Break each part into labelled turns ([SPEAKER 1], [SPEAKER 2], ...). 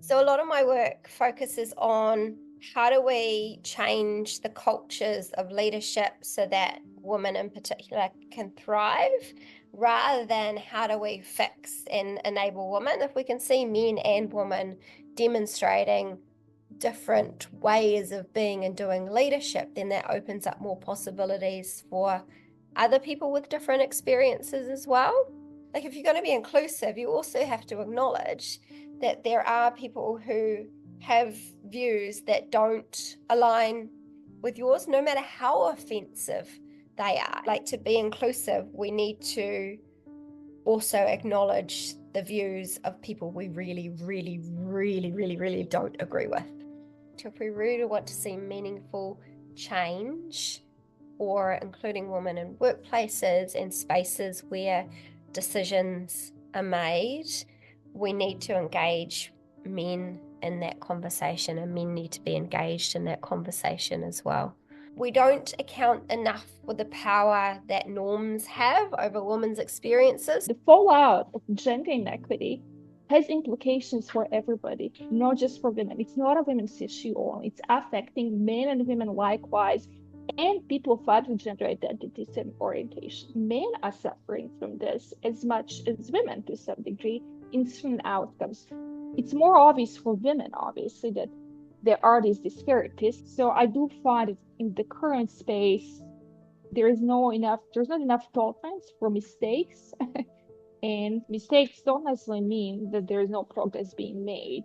[SPEAKER 1] So a lot of my work focuses on how do we change the cultures of leadership so that women in particular can thrive, rather than how do we fix and enable women. If we can see men and women demonstrating different ways of being and doing leadership, then that opens up more possibilities for other people with different experiences as well. Like, if you're going to be inclusive, you also have to acknowledge that there are people who have views that don't align with yours, no matter how offensive they are. Like, to be inclusive, we need to also acknowledge the views of people we really don't agree with. If we really want to see meaningful change, or including women in workplaces and spaces where decisions are made, we need to engage men in that conversation, and men need to be engaged in that conversation as well. We don't account enough for the power that norms have over women's experiences.
[SPEAKER 2] The fallout of gender inequity has implications for everybody, not just for women. It's not a women's issue only. It's affecting men and women likewise, and people of other gender identities and orientation. Men are suffering from this as much as women to some degree in certain outcomes. It's more obvious for women, obviously, that there are these disparities. So I do find that in the current space, there's not enough tolerance for mistakes. And mistakes don't necessarily mean that there is no progress being made.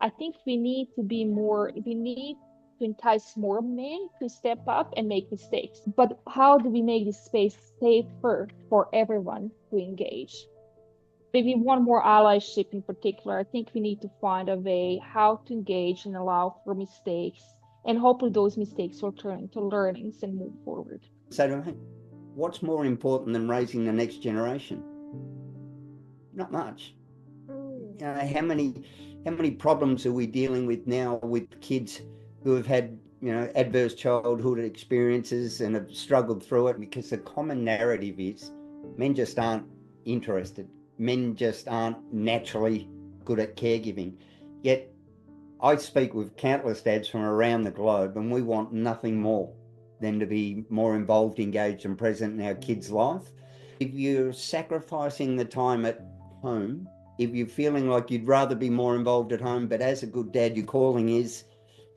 [SPEAKER 2] I think we need to entice more men to step up and make mistakes. But how do we make this space safer for everyone to engage? Maybe one more allyship in particular. I think we need to find a way how to engage and allow for mistakes. And hopefully those mistakes will turn into learnings and move forward.
[SPEAKER 3] So to me, what's more important than raising the next generation? Not much. You know, how many problems are we dealing with now with kids who have had, adverse childhood experiences and have struggled through it? Because the common narrative is men just aren't interested. Men just aren't naturally good at caregiving. Yet I speak with countless dads from around the globe, and we want nothing more than to be more involved, engaged and present in our kids' life. If you're sacrificing the time at home, if you're feeling like you'd rather be more involved at home, but as a good dad, your calling is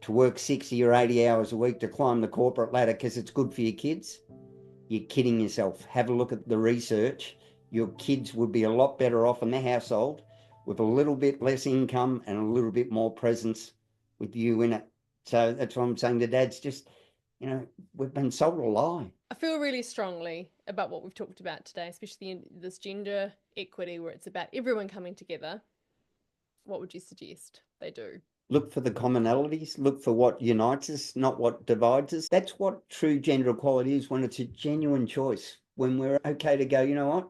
[SPEAKER 3] to work 60 or 80 hours a week to climb the corporate ladder because it's good for your kids, you're kidding yourself. Have a look at the research. Your kids would be a lot better off in the household with a little bit less income and a little bit more presence with you in it. So that's what I'm saying to dads. Just, we've been sold a lie.
[SPEAKER 4] I feel really strongly about what we've talked about today, especially in this gender equity where it's about everyone coming together. What would you suggest they do?
[SPEAKER 3] Look for the commonalities, look for what unites us, not what divides us. That's what true gender equality is, when it's a genuine choice, when we're okay to go, you know what,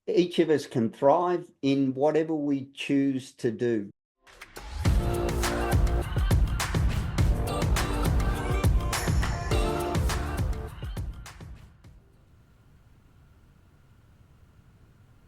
[SPEAKER 3] each of us can thrive in whatever we choose to do.